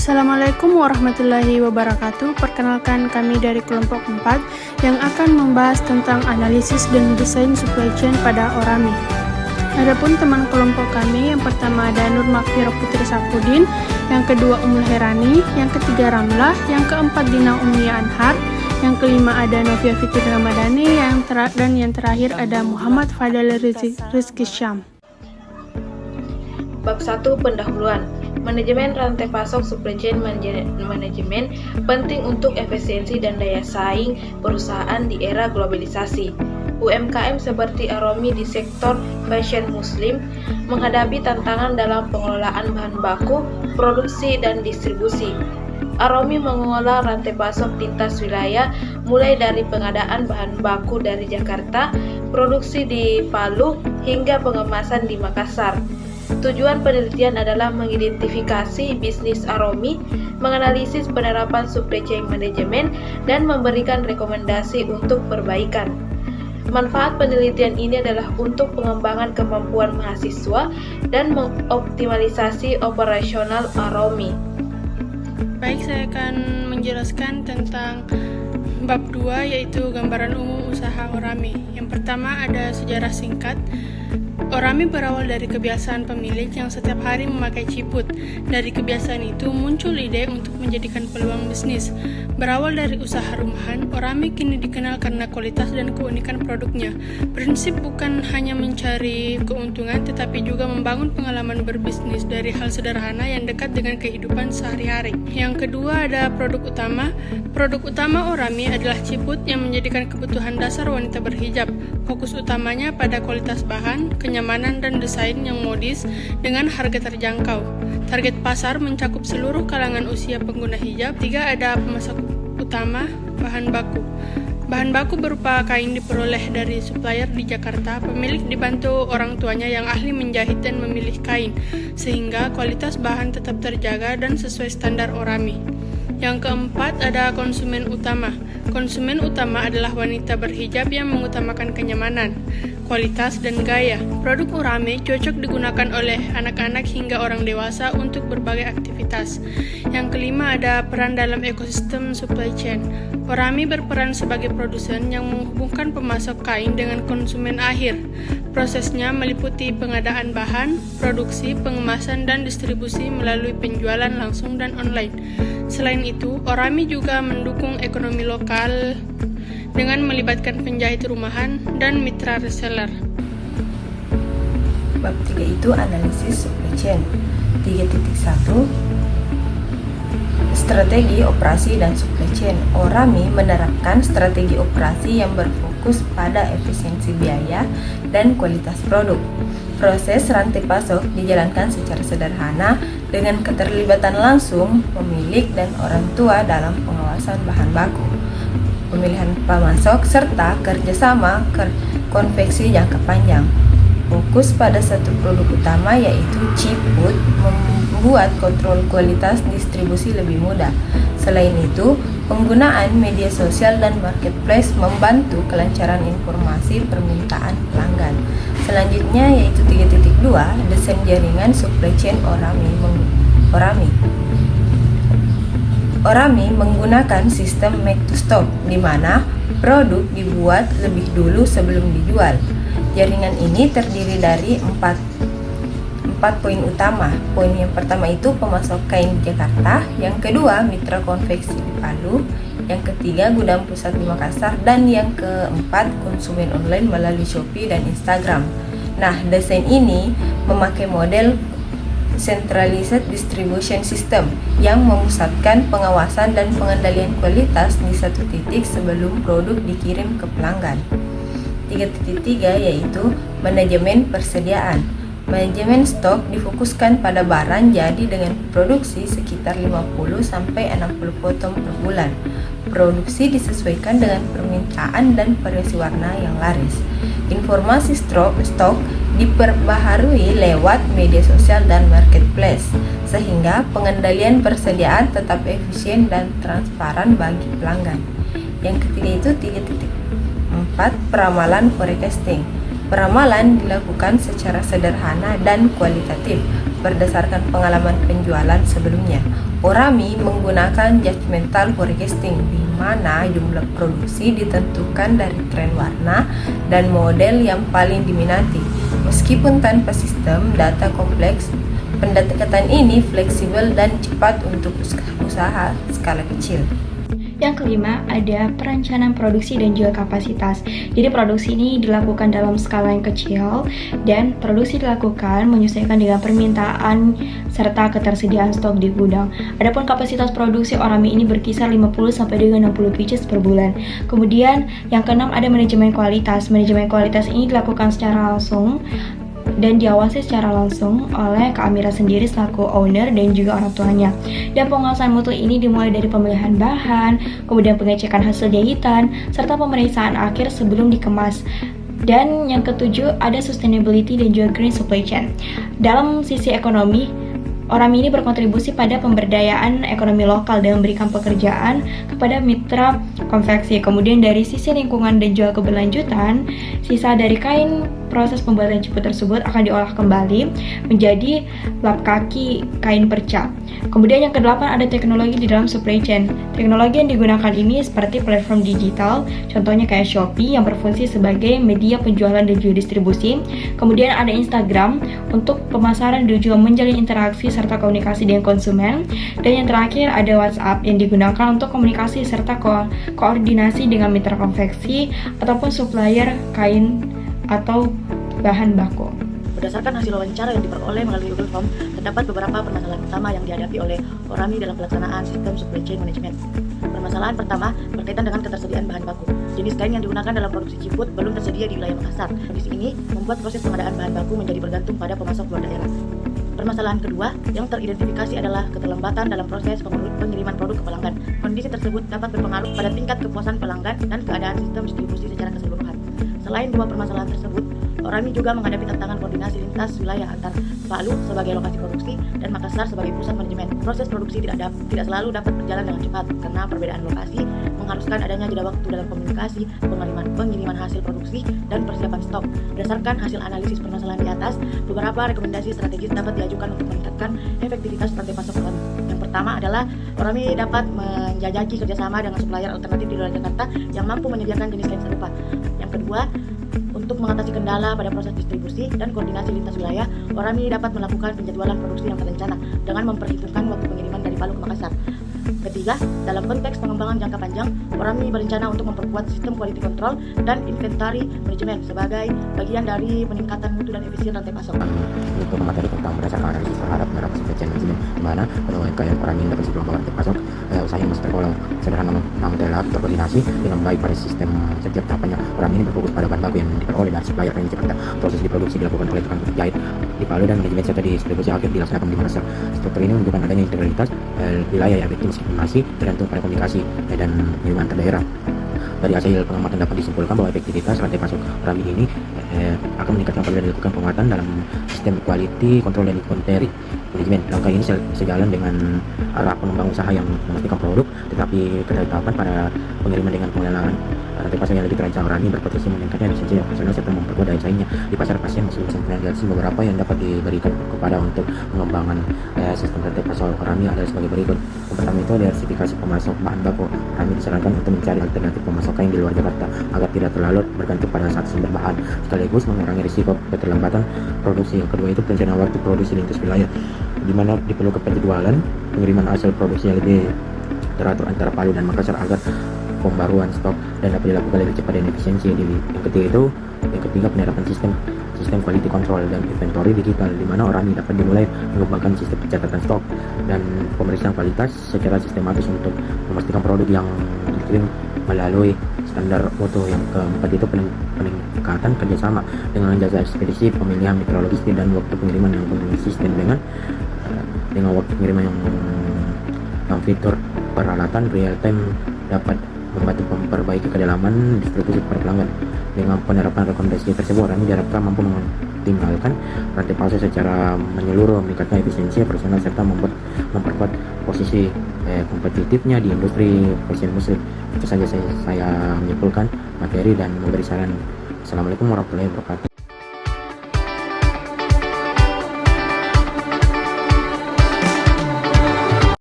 Assalamualaikum warahmatullahi wabarakatuh. Perkenalkan, kami dari kelompok 4 yang akan membahas tentang analisis dan desain supply chain pada Orami. Adapun teman kelompok kami, yang pertama ada Nur Makfirah Putri Safudin, yang kedua Ummul Herani, yang ketiga Ramlah, yang keempat Dina Ummiyah Anhar, yang kelima ada Novia Fitri Ramadhani, dan yang terakhir ada Muhammad Fadal Rizky Syam. Bab 1. Pendahuluan. Manajemen rantai pasok supply chain manajemen penting untuk efisiensi dan daya saing perusahaan di era globalisasi. UMKM seperti Orami di sektor fashion muslim menghadapi tantangan dalam pengelolaan bahan baku, produksi, dan distribusi. Orami mengelola rantai pasok lintas wilayah mulai dari pengadaan bahan baku dari Jakarta, produksi di Palu, hingga pengemasan di Makassar. Tujuan penelitian adalah mengidentifikasi bisnis Orami, menganalisis penerapan supply chain management, dan memberikan rekomendasi untuk perbaikan. Manfaat penelitian ini adalah untuk pengembangan kemampuan mahasiswa dan mengoptimalisasi operasional Orami. Baik, saya akan menjelaskan tentang bab 2, yaitu gambaran umum usaha Orami. Yang pertama ada sejarah singkat. Orami berawal dari kebiasaan pemilik yang setiap hari memakai ciput. Dari kebiasaan itu muncul ide untuk menjadikan peluang bisnis. Berawal dari usaha rumahan, Orami kini dikenal karena kualitas dan keunikan produknya. Prinsip bukan hanya mencari keuntungan, tetapi juga membangun pengalaman berbisnis dari hal sederhana yang dekat dengan kehidupan sehari-hari. Yang kedua ada produk utama. Produk utama Orami adalah ciput yang menjadikan kebutuhan dasar wanita berhijab. Fokus utamanya pada kualitas bahan, kenyamanan, dan desain yang modis dengan harga terjangkau. Target pasar mencakup seluruh kalangan usia pengguna hijab. 3. Ada pemasok utama, bahan baku. Bahan baku berupa kain diperoleh dari supplier di Jakarta. Pemilik dibantu orang tuanya yang ahli menjahit dan memilih kain, sehingga kualitas bahan tetap terjaga dan sesuai standar Orami. Yang keempat ada konsumen utama. Konsumen utama adalah wanita berhijab yang mengutamakan kenyamanan, kualitas, dan gaya. Produk Orami cocok digunakan oleh anak-anak hingga orang dewasa untuk berbagai aktivitas. Yang kelima ada peran dalam ekosistem supply chain. Orami berperan sebagai produsen yang menghubungkan pemasok kain dengan konsumen akhir. Prosesnya meliputi pengadaan bahan, produksi, pengemasan, dan distribusi melalui penjualan langsung dan online. Selain itu, Orami juga mendukung ekonomi lokal dengan melibatkan penjahit rumahan dan mitra reseller. Bab 3 itu analisis supply chain. 3.1 Strategi operasi dan supply chain. Orami menerapkan strategi operasi yang berfokus pada efisiensi biaya dan kualitas produk. Proses rantai pasok dijalankan secara sederhana dengan keterlibatan langsung pemilik dan orang tua dalam pengawasan bahan baku, pemilihan pemasok, serta kerjasama konveksi jangka panjang. Fokus pada satu produk utama yaitu ciput membuat kontrol kualitas distribusi lebih mudah. Selain itu, penggunaan media sosial dan marketplace membantu kelancaran informasi permintaan pelanggan. Selanjutnya yaitu 3.2 desain jaringan supply chain Orami. Orami menggunakan sistem make to stock, di mana produk dibuat lebih dulu sebelum dijual. Jaringan ini terdiri dari 4 poin utama. Poin yang pertama itu pemasok kain di Jakarta, yang kedua mitra konveksi di Palu, yang ketiga gudang pusat di Makassar, dan yang keempat konsumen online melalui Shopee dan Instagram. Nah, desain ini memakai model centralized distribution system yang memusatkan pengawasan dan pengendalian kualitas di satu titik sebelum produk dikirim ke pelanggan. 3.3 yaitu manajemen persediaan. Manajemen stok difokuskan pada barang jadi dengan produksi sekitar 50-60 potong per bulan. Produksi disesuaikan dengan permintaan dan variasi warna yang laris. Informasi stok diperbaharui lewat media sosial dan marketplace, sehingga pengendalian persediaan tetap efisien dan transparan bagi pelanggan. Yang ketiga itu 3.4 peramalan forecasting. Peramalan dilakukan secara sederhana dan kualitatif berdasarkan pengalaman penjualan sebelumnya. Orami menggunakan judgmental forecasting, di mana jumlah produksi ditentukan dari tren warna dan model yang paling diminati. Meskipun tanpa sistem data kompleks, pendekatan ini fleksibel dan cepat untuk usaha skala kecil. Yang kelima, ada perencanaan produksi dan juga kapasitas. Jadi produksi ini dilakukan dalam skala yang kecil dan produksi dilakukan menyesuaikan dengan permintaan serta ketersediaan stok di gudang. Adapun kapasitas produksi Orami ini berkisar 50 sampai dengan 60 pieces per bulan. Kemudian yang keenam ada manajemen kualitas. Manajemen kualitas ini dilakukan secara langsung dan diawasi secara langsung oleh Kak Amira sendiri selaku owner dan juga orang tuanya. Dan pengawasan mutu ini dimulai dari pemilihan bahan, kemudian pengecekan hasil jahitan, serta pemeriksaan akhir sebelum dikemas. Dan yang ketujuh ada sustainability dan juga green supply chain. Dalam sisi ekonomi, Orami ini berkontribusi pada pemberdayaan ekonomi lokal dan memberikan pekerjaan kepada mitra konveksi. Kemudian dari sisi lingkungan dan juga keberlanjutan, sisa dari kain proses pembuatan ciput tersebut akan diolah kembali menjadi lap kaki kain perca. Kemudian yang kedelapan ada teknologi di dalam supply chain. Teknologi yang digunakan ini seperti platform digital, contohnya kayak Shopee yang berfungsi sebagai media penjualan dan juga distribusi. Kemudian ada Instagram untuk pemasaran dan juga menjalin interaksi serta komunikasi dengan konsumen. Dan yang terakhir ada WhatsApp yang digunakan untuk komunikasi serta koordinasi dengan mitra konveksi ataupun supplier kain atau bahan baku. Berdasarkan hasil wawancara yang diperoleh melalui Google Form, terdapat beberapa permasalahan utama yang dihadapi oleh Orami dalam pelaksanaan sistem supply chain management. Permasalahan pertama berkaitan dengan ketersediaan bahan baku. Jenis kain yang digunakan dalam produksi ciput belum tersedia di wilayah Makassar. Kondisi ini membuat proses pengadaan bahan baku menjadi bergantung pada pemasok luar daerah. Permasalahan kedua yang teridentifikasi adalah keterlambatan dalam proses pengiriman produk ke pelanggan. Kondisi tersebut dapat berpengaruh pada tingkat kepuasan pelanggan dan keadaan sistem distribusi secara keseluruhan. Selain dua permasalahan tersebut, Orami juga menghadapi tantangan koordinasi lintas wilayah antar Palu sebagai lokasi produksi dan Makassar sebagai pusat manajemen. Proses produksi tidak selalu dapat berjalan dengan cepat karena perbedaan lokasi mengharuskan adanya jeda waktu dalam komunikasi, pengiriman hasil produksi, dan persiapan stok. Berdasarkan hasil analisis permasalahan di atas, beberapa rekomendasi strategis dapat diajukan untuk meningkatkan efektivitas rantai pasok Orami. Yang pertama adalah Orami dapat menjajaki kerjasama dengan supplier alternatif di luar Jakarta yang mampu menyediakan jenis kain serupa. Yang kedua, untuk mengatasi kendala pada proses distribusi dan koordinasi lintas wilayah, Orami dapat melakukan penjadwalan produksi yang terencana dengan memperhitungkan waktu pengiriman dari Palu ke Makassar. Ketiga, dalam konteks pengembangan jangka panjang, Orami berencana untuk memperkuat sistem quality control dan inventory management sebagai bagian dari peningkatan mutu dan efisien rantai pasok. Untuk materi tentang berdasarkan analisis terhadap penerapan supply chain management, di mana pada UMKM Orami dapat sebelum rantai pasok, usaha yang masih tergolong sederhana namun telah terkoordinasi dengan baik pada sistem setiap tahapannya. Orami ini berfokus pada bahan baku yang diperoleh dari supplier kain Jakarta. Proses diproduksi dilakukan oleh tukang jahit di Palu dan manajemen serta distribusi akhir dilaksanakan di Makassar. Struktur ini menunjukkan adanya integralitas wilayah yang masih tergantung pada komunikasi dan pengiriman antar daerah. Dari hasil pengamatan dapat disimpulkan bahwa efektivitas rantai pasok Orami ini akan meningkatkan apabila dilakukan penguatan dalam sistem quality control dan inventory management. Langkah ini sejalan dengan arah pengembangan usaha yang memastikan produk tetapi ketetapan pada pengiriman dengan pengelolaan rantai pasok yang lebih terancam. Orami berpotensi meningkatkan efisiensi operasional serta memperkuat daya saingnya di pasar pasien. Masing-masing penjelasan beberapa yang dapat diberikan kepada untuk pengembangan sistem rantai pasok Orami adalah sebagai berikut. Yang pertama itu diversifikasi pemasok bahan baku. Orami disarankan untuk mencari alternatif pemasok kain di luar Jakarta agar tidak terlalu bergantung pada satu sumber bahan, sekaligus mengurangi risiko keterlambatan produksi. Yang kedua itu perencanaan waktu produksi lintas wilayah, di mana diperlukan penjadwalan pengiriman hasil produksi yang lebih teratur antara Palu dan Makassar agar pembaruan stok dan dapat dilakukan lebih cepat dan efisiensi. Yang ketiga penerapan sistem quality control dan inventory digital, di mana Orami dapat dimulai mengembangkan sistem pencatatan stok dan pemeriksaan kualitas secara sistematis untuk memastikan produk yang dikirim melalui standar mutu. Yang keempat itu peningkatan kerjasama dengan jasa ekspedisi, pemilihan mitra logistik dan waktu pengiriman yang konsisten dengan waktu pengiriman yang fitur peralatan real time dapat membantu memperbaiki kedalaman distribusi per pelanggan. Dengan penerapan rekomendasi tersebut, Orami diharapkan mampu mengoptimalkan rantai pasok secara menyeluruh, meningkatkan efisiensi operasional serta memperkuat posisi kompetitifnya di industri fashion muslim. Itu saja saya menyimpulkan materi dan memberi saran. Assalamualaikum warahmatullahi wabarakatuh.